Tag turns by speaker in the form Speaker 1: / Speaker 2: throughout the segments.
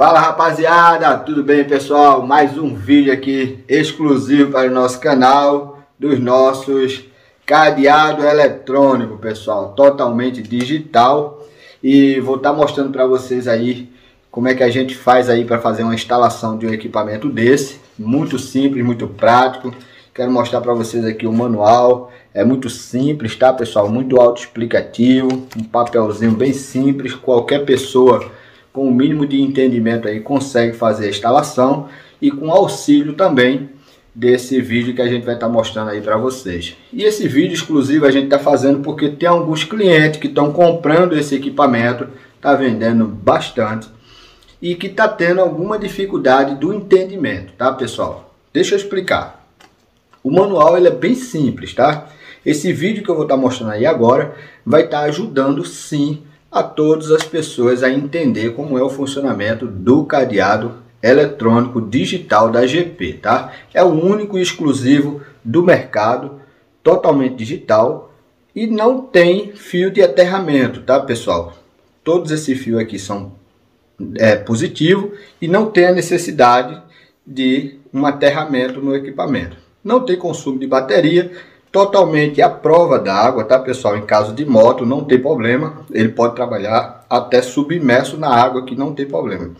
Speaker 1: Fala rapaziada, tudo bem pessoal? Mais um vídeo aqui exclusivo para o nosso canal dos nossos cadeado eletrônico, pessoal, totalmente digital, e vou estar mostrando para vocês aí como é que a gente faz aí para fazer uma instalação de um equipamento desse, muito simples, muito prático. Quero mostrar para vocês aqui o manual, é muito simples, tá pessoal? Muito autoexplicativo, um papelzinho bem simples, qualquer pessoa com o mínimo de entendimento aí consegue fazer a instalação, e com auxílio também desse vídeo que a gente vai estar mostrando aí para vocês. E esse vídeo exclusivo a gente está fazendo porque tem alguns clientes que estão comprando esse equipamento, tá vendendo bastante, e que está tendo alguma dificuldade do entendimento, tá pessoal? Deixa eu explicar. O manual ele é bem simples, tá? Esse vídeo que eu vou estar mostrando aí agora vai estar ajudando sim a todas as pessoas a entender como é o funcionamento do cadeado eletrônico digital da GP, tá? É o único e exclusivo do mercado, totalmente digital, e não tem fio de aterramento, tá pessoal? Todos esses fios aqui são positivos e não tem a necessidade de um aterramento no equipamento. Não tem consumo de bateria, totalmente à prova d'água, tá pessoal? Em caso de moto não tem problema, ele pode trabalhar até submerso na água, que não tem problema.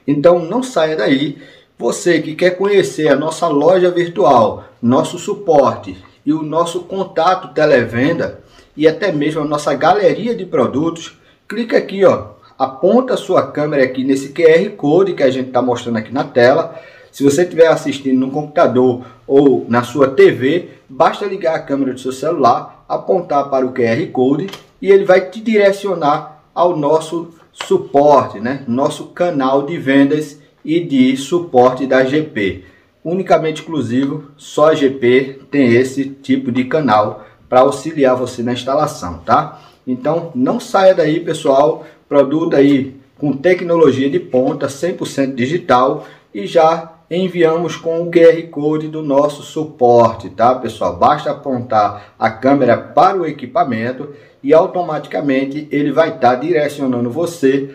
Speaker 1: Então não saia daí. Você que quer conhecer a nossa loja virtual, nosso suporte e o nosso contato televenda, e até mesmo a nossa galeria de produtos, clica aqui, ó, aponta a sua câmera aqui nesse QR Code que a gente está mostrando aqui na tela. Se você estiver assistindo no computador ou na sua TV, basta ligar a câmera do seu celular, apontar para o QR Code e ele vai te direcionar ao nosso suporte, né? Nosso canal de vendas e de suporte da GP. Unicamente exclusivo, só a GP tem esse tipo de canal para auxiliar você na instalação, tá? Então não saia daí, pessoal. Produto aí com tecnologia de ponta, 100% digital, e já enviamos com o QR Code do nosso suporte, tá pessoal? Basta apontar a câmera para o equipamento e automaticamente ele vai estar direcionando você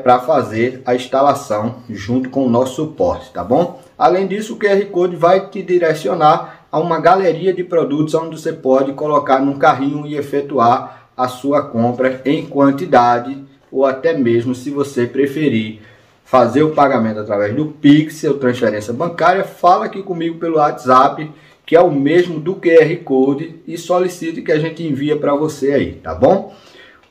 Speaker 1: para fazer a instalação junto com o nosso suporte, tá bom? Além disso, o QR Code vai te direcionar a uma galeria de produtos onde você pode colocar num carrinho e efetuar a sua compra em quantidade, ou até mesmo, se você preferir, fazer o pagamento através do Pix ou transferência bancária, fala aqui comigo pelo WhatsApp, que é o mesmo do QR Code, e solicite que a gente envia para você aí, tá bom?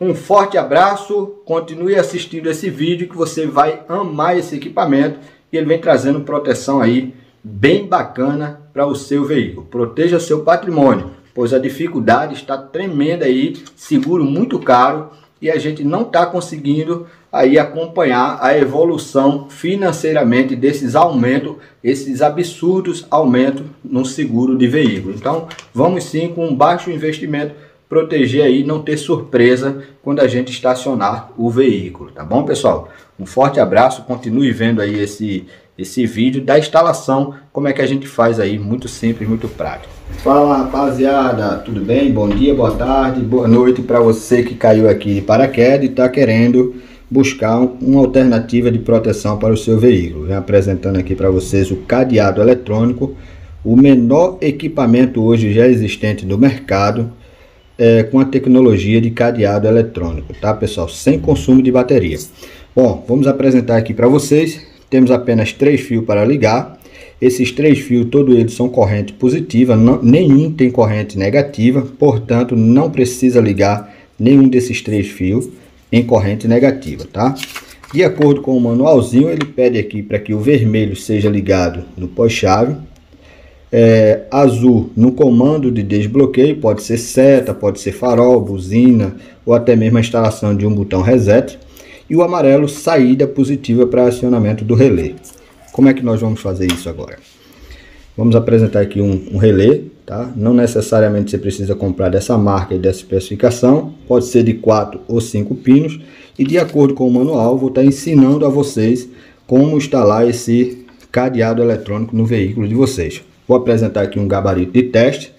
Speaker 1: Um forte abraço, continue assistindo esse vídeo que você vai amar esse equipamento, e ele vem trazendo proteção aí bem bacana para o seu veículo. Proteja seu patrimônio, pois a dificuldade está tremenda aí, seguro muito caro, e a gente não está conseguindo aí acompanhar a evolução financeiramente desses aumentos, esses absurdos aumentos no seguro de veículo. Então vamos sim, com um baixo investimento, proteger aí, não ter surpresa quando a gente estacionar o veículo, tá bom pessoal? Um forte abraço, continue vendo aí esse vídeo da instalação, como é que a gente faz aí, muito simples, muito prático. Fala rapaziada, tudo bem? Bom dia, boa tarde, boa noite para você que caiu aqui de paraquedas e está querendo buscar uma alternativa de proteção para o seu veículo. Vem apresentando aqui para vocês o cadeado eletrônico, o menor equipamento hoje já existente no mercado, com a tecnologia de cadeado eletrônico, tá pessoal? Sem consumo de bateria. Bom, vamos apresentar aqui para vocês. Temos apenas 3 fios para ligar. Esses 3 fios, todos eles são corrente positiva, nenhum tem corrente negativa, portanto não precisa ligar nenhum desses 3 fios em corrente negativa, tá? De acordo com o manualzinho, ele pede aqui para que o vermelho seja ligado no pós-chave, azul no comando de desbloqueio, pode ser seta, pode ser farol, buzina ou até mesmo a instalação de um botão reset, e o amarelo saída positiva para acionamento do relé. Como é que nós vamos fazer isso agora? Vamos apresentar aqui um relé, tá? Não necessariamente você precisa comprar dessa marca e dessa especificação, pode ser de 4 ou 5 pinos, e de acordo com o manual vou estar ensinando a vocês como instalar esse cadeado eletrônico no veículo de vocês. Vou apresentar aqui um gabarito de teste,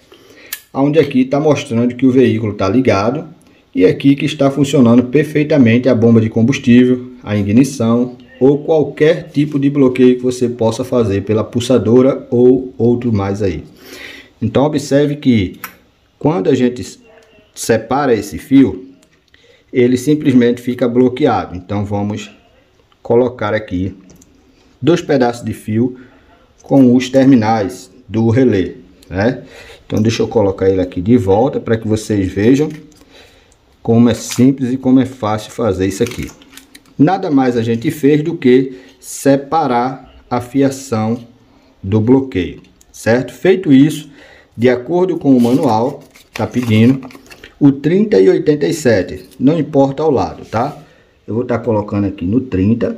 Speaker 1: onde aqui está mostrando que o veículo está ligado, e aqui que está funcionando perfeitamente a bomba de combustível, a ignição, ou qualquer tipo de bloqueio que você possa fazer pela pulsadora ou outro mais aí. Então observe que quando a gente separa esse fio, ele simplesmente fica bloqueado. Então vamos colocar aqui 2 pedaços de fio com os terminais do relé, né? Então deixa eu colocar ele aqui de volta para que vocês vejam como é simples e como é fácil fazer isso aqui. Nada mais a gente fez do que separar a fiação do bloqueio, certo? Feito isso, de acordo com o manual, tá pedindo o 30 e 87, não importa ao lado, tá? Eu vou estar colocando aqui no 30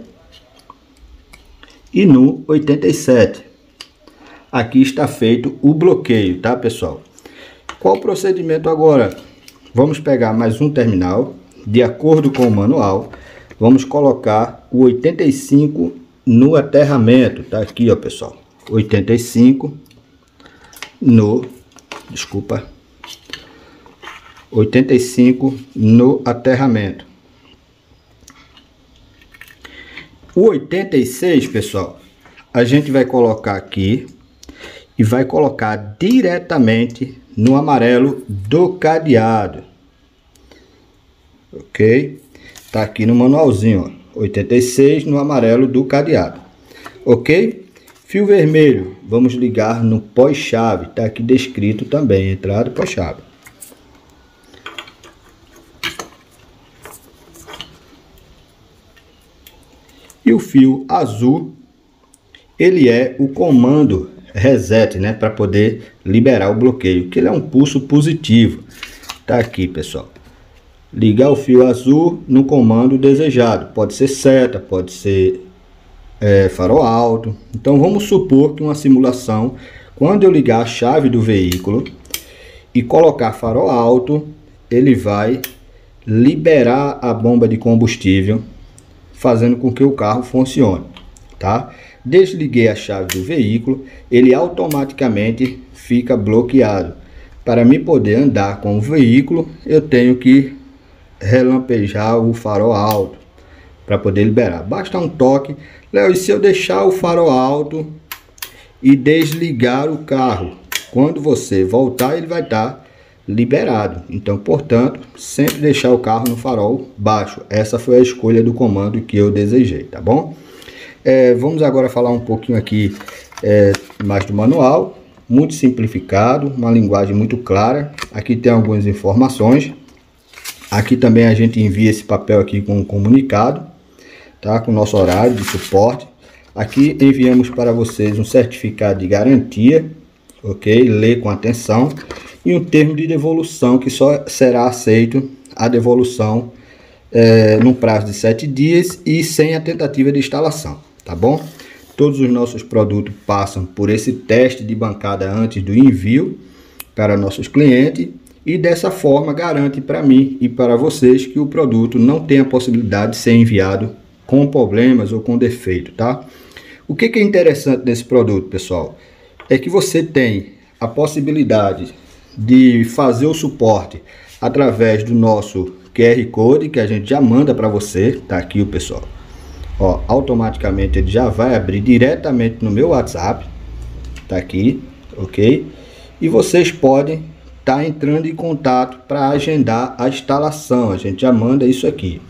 Speaker 1: e no 87. Aqui está feito o bloqueio, tá, pessoal? Qual o procedimento agora? Vamos pegar mais um terminal, de acordo com o manual, vamos colocar o 85 no aterramento, tá aqui, ó, pessoal. 85 no, 85 no aterramento. O 86, pessoal, a gente vai colocar aqui e vai colocar diretamente no amarelo do cadeado. Ok? Tá aqui no manualzinho, ó, 86 no amarelo do cadeado. Ok? Fio vermelho, vamos ligar no pós-chave. Tá aqui descrito também, entrada e pós-chave. E o fio azul, ele é o comando reset, né, para poder liberar o bloqueio, que ele é um pulso positivo. Tá aqui, pessoal. Ligar o fio azul no comando desejado. Pode ser seta, pode ser farol alto. Então vamos supor que uma simulação, quando eu ligar a chave do veículo e colocar farol alto, ele vai liberar a bomba de combustível, fazendo com que o carro funcione, tá? Desliguei a chave do veículo, ele automaticamente fica bloqueado. Para me poder andar com o veículo, eu tenho que relampejar o farol alto para poder liberar. Basta um toque. Léo, e se eu deixar o farol alto e desligar o carro? Quando você voltar, ele vai estar liberado. Então, portanto, sempre deixar o carro no farol baixo. Essa foi a escolha do comando que eu desejei, tá bom? Vamos agora falar um pouquinho aqui mais do manual. Muito simplificado, uma linguagem muito clara. Aqui tem algumas informações. Aqui também a gente envia esse papel aqui com um comunicado, tá? Com o nosso horário de suporte. Aqui enviamos para vocês um certificado de garantia, ok? Lê com atenção. E um termo de devolução que só será aceito a devolução no prazo de 7 dias e sem a tentativa de instalação, tá bom? Todos os nossos produtos passam por esse teste de bancada antes do envio para nossos clientes e dessa forma garante para mim e para vocês que o produto não tem a possibilidade de ser enviado com problemas ou com defeito, tá? O que é interessante nesse produto, pessoal, é que você tem a possibilidade de fazer o suporte através do nosso QR Code, que a gente já manda para você, tá aqui o pessoal. Ó, automaticamente ele já vai abrir diretamente no meu WhatsApp, tá aqui, ok? E vocês podem estar entrando em contato para agendar a instalação, a gente já manda isso aqui.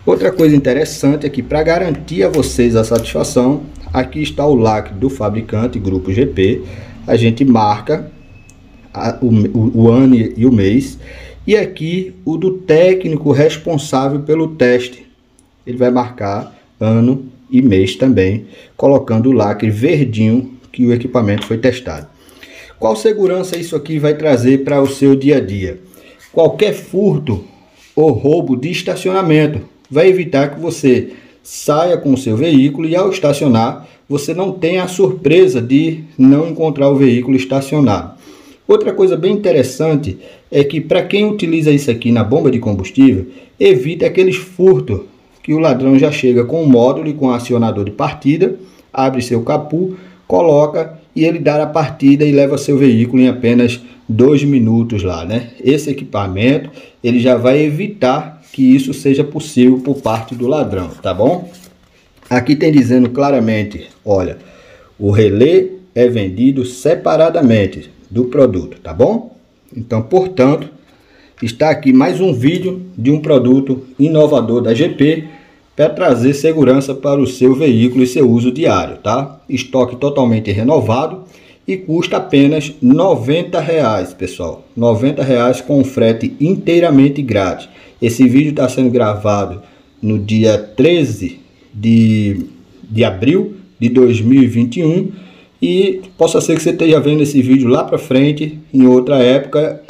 Speaker 1: Outra coisa interessante é que para garantir a vocês a satisfação, aqui está o lacre do fabricante, Grupo GP, a gente marca o ano e o mês, e aqui o do técnico responsável pelo teste, ele vai marcar ano e mês também, colocando o lacre verdinho que o equipamento foi testado. Qual segurança isso aqui vai trazer para o seu dia a dia? Qualquer furto ou roubo de estacionamento vai evitar que você saia com o seu veículo e ao estacionar você não tenha a surpresa de não encontrar o veículo estacionado. Outra coisa bem interessante é que para quem utiliza isso aqui na bomba de combustível, evita aqueles furtos que o ladrão já chega com o módulo e com o acionador de partida, abre seu capô, coloca e ele dá a partida e leva seu veículo em apenas 2 minutos lá, né? Esse equipamento ele já vai evitar que isso seja possível por parte do ladrão, tá bom? Aqui tem dizendo claramente, olha, o relé é vendido separadamente do produto, tá bom? Então, portanto, está aqui mais um vídeo de um produto inovador da GP para trazer segurança para o seu veículo e seu uso diário, tá? Estoque totalmente renovado e custa apenas R$ 90, pessoal. R$ 90 com frete inteiramente grátis. Esse vídeo está sendo gravado no dia 13 de abril de 2021 e possa ser que você esteja vendo esse vídeo lá para frente, em outra época,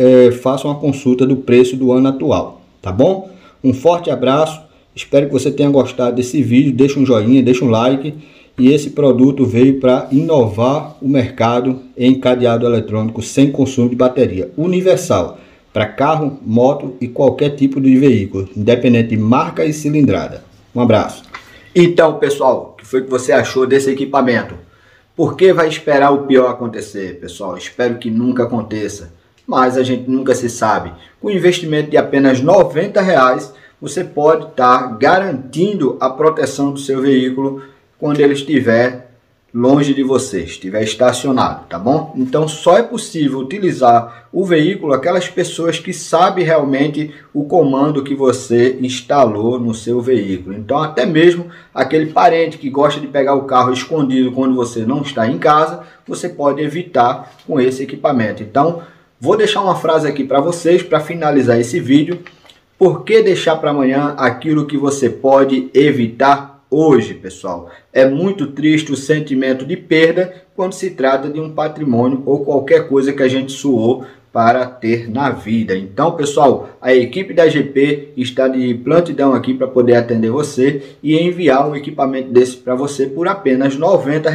Speaker 1: faça uma consulta do preço do ano atual, tá bom? Um forte abraço, espero que você tenha gostado desse vídeo, deixa um joinha, deixa um like. E esse produto veio para inovar o mercado em cadeado eletrônico sem consumo de bateria, universal, para carro, moto e qualquer tipo de veículo, independente de marca e cilindrada. Um abraço. Então, pessoal, o que foi que você achou desse equipamento? Por que vai esperar o pior acontecer, pessoal? Espero que nunca aconteça, mas a gente nunca se sabe. Com investimento de apenas R$ 90, você pode estar garantindo a proteção do seu veículo quando ele estiver longe de você, estiver estacionado, tá bom? Então só é possível utilizar o veículo aquelas pessoas que sabem realmente o comando que você instalou no seu veículo. Então até mesmo aquele parente que gosta de pegar o carro escondido quando você não está em casa, você pode evitar com esse equipamento. Então vou deixar uma frase aqui para vocês para finalizar esse vídeo. Por que deixar para amanhã aquilo que você pode evitar hoje, pessoal? É muito triste o sentimento de perda quando se trata de um patrimônio ou qualquer coisa que a gente suou para ter na vida. Então, pessoal, a equipe da GP está de prontidão aqui para poder atender você e enviar um equipamento desse para você por apenas R$ 90,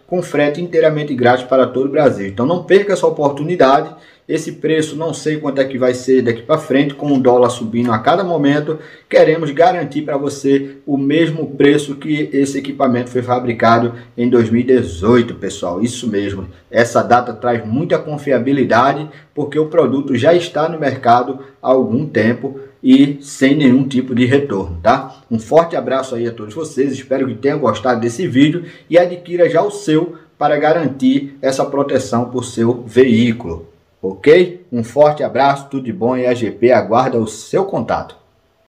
Speaker 1: com frete inteiramente grátis para todo o Brasil. Então não perca essa oportunidade. Esse preço não sei quanto é que vai ser daqui para frente, com o dólar subindo a cada momento. Queremos garantir para você o mesmo preço que esse equipamento foi fabricado em 2018, pessoal. Isso mesmo, essa data traz muita confiabilidade, porque o produto já está no mercado há algum tempo e sem nenhum tipo de retorno, tá? Um forte abraço aí a todos vocês, espero que tenham gostado desse vídeo e adquira já o seu para garantir essa proteção por seu veículo. Ok? Um forte abraço, tudo de bom e a GP aguarda o seu contato.